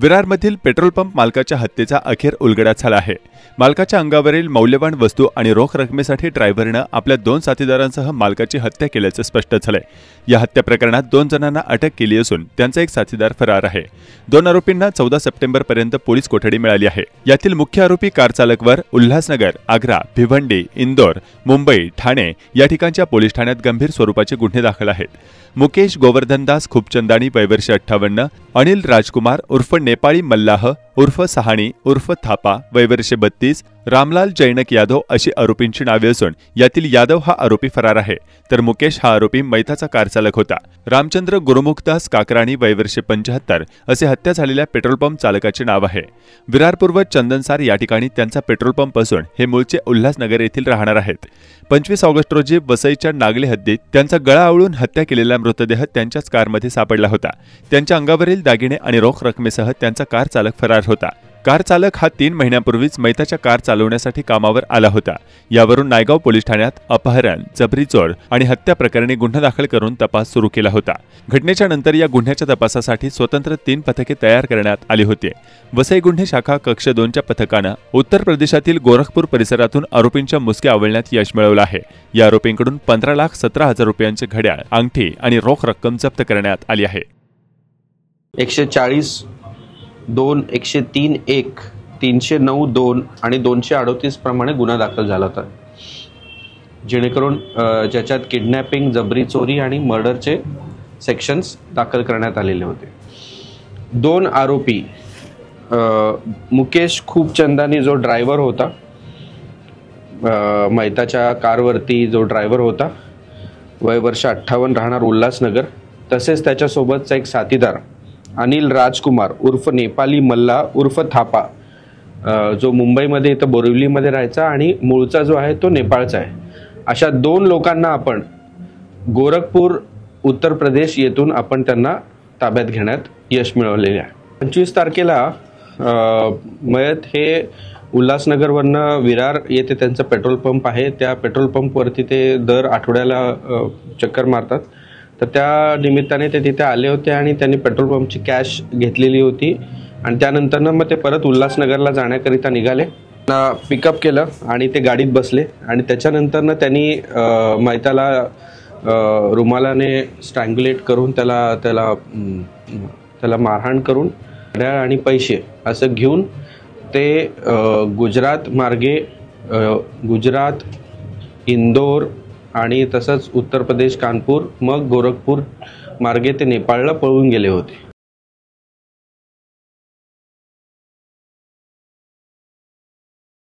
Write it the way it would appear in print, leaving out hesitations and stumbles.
विरारमधील petrol pump मालकाच्या हत्येचा अखेर उलगडा झाला आहे। मालकाच्या अंगावरील मौल्यवान वस्तू आणि रोख रकमेसाठी ड्रायव्हरने आपल्या 2 साथीदारांसह मालकाची हत्या केल्याचे स्पष्ट झाले। या हत्या प्रकरणात 2 जणांना अटक केली असून त्यांचा एक साथीदार फरार आहे। 2 आरोपींना 14 सप्टेंबर पर्यंत पोलीस कोठडी मिळाली आहे। यातील मुख्य आरोपी कार चालकवर उल्हासनगर, आग्रा, भिवंडी, इंदोर, मुंबई, ठाणे या ठिकाणच्या पोलीस ठाण्यात गंभीर स्वरूपाचे गुन्हे दाखल आहेत। मुकेश गोवर्धनदास खूपचंदानी वय वर्ष 58, अनिल राजकुमार उर्फ नेपाळी मल्लाह उर्फ सहाणी उर्फ थापा वय वर्ष 32, रामलाल जैनक यादव अशी आरोपींची नावे असून यातील यादव हा आरोपी फरार आहे, तर मुकेश हा आरोपी मैताचा कार चालक होता। रामचंद्र गुरुमुखदास काकराणी वय वर्ष 75 असे हत्या झालेल्या पेट्रोल पंप चालकाचे नाव आहे। विरार पूर्व चंदनसार या ठिकाणी त्यांचा पेट्रोल पंप असून हे मूळचे उल्हासनगर येथील राहणार आहेत। 25 ऑगस्ट रोजी वसईच्या नागले हद्दीत त्यांचा गळा आवळून हत्या केलेला मृतदेह त्यांच्याच कारमध्ये सापडला होता। त्यांच्या अंगावरील दागिने आणि रोख रकमेसह त्यांचा कार चालक फरार होता। कार चालक हा 3 महिन्यांपूर्वीच मैताच्या कार चालवण्यासाठी कामावर आला होता। यावरून नायगाव पोलीस ठाण्यात अपहरण, जबरी चोर आणि हत्या प्रकरणी गुन्हा दाखल करून तपास सुरू केला होता। घटनेच्या नंतर या गुन्ह्याच्या तपासासाठी स्वतंत्र 3 पथके तयार करण्यात आली होती। वसई गुन्हे शाखा कक्ष 2च्या पथकाने उत्तर प्रदेशातील गोरखपूर परिसरातून आरोपींच्या मुसक्या आवळण्यात यश मिळवलं आहे। या आरोपींकडून 15,17,000 रुपयांचे घड्याळ, अंगठी आणि रोख रक्कम जप्त करण्यात आली आहे। 140-2-103-1, 309-2 आणि 238 प्रमाणे गुन्हा दाखल झाला होता, जेणेकरून ज्याच्यात किडनॅपिंग, जबरी चोरी आणि मर्डरचे सेक्शन्स दाखल करण्यात आलेले होते। 2 आरोपी मुकेश खूपचंदानी जो ड्रायव्हर होता, मैताच्या कारवरती जो ड्रायव्हर होता, वय वर्ष 58, राहणार उल्हासनगर, तसेच त्याच्यासोबतचा एक साथीदार अनिल राजकुमार उर्फ नेपाली मल्ला उर्फ थापा, जो मुंबईमध्ये इथं बोरिवलीमध्ये राहायचा आणि मूळचा जो आहे तो नेपाळचा आहे। अशा 2 लोकांना आपण गोरखपूर उत्तर प्रदेश येथून आपण त्यांना ताब्यात घेण्यात यश मिळवलेले आहे। 25 तारखेला मयत हे उल्हासनगरवरनं विरार येथे त्यांचा पेट्रोल पंप आहे, त्या पेट्रोल पंपवरती ते दर आठवड्याला चक्कर मारतात। तर त्या निमित्ताने ते तिथे आले होते आणि त्यांनी पेट्रोल पंपची कॅश घेतलेली होती आणि त्यानंतरनं मग ते परत उल्हासनगरला जाण्याकरिता निघाले। पिकअप केलं आणि ते गाडीत बसले आणि त्याच्यानंतरनं त्यांनी मैताला रुमालाने स्ट्रँग्युलेट करून त्याला मारहाण करून घड्याळ आणि पैसे असं घेऊन ते गुजरात मार्गे गुजरात, इंदोर आणि तसंच उत्तर प्रदेश कानपूर, मग गोरखपूर मार्गे ते नेपाळला पळून गेले होते।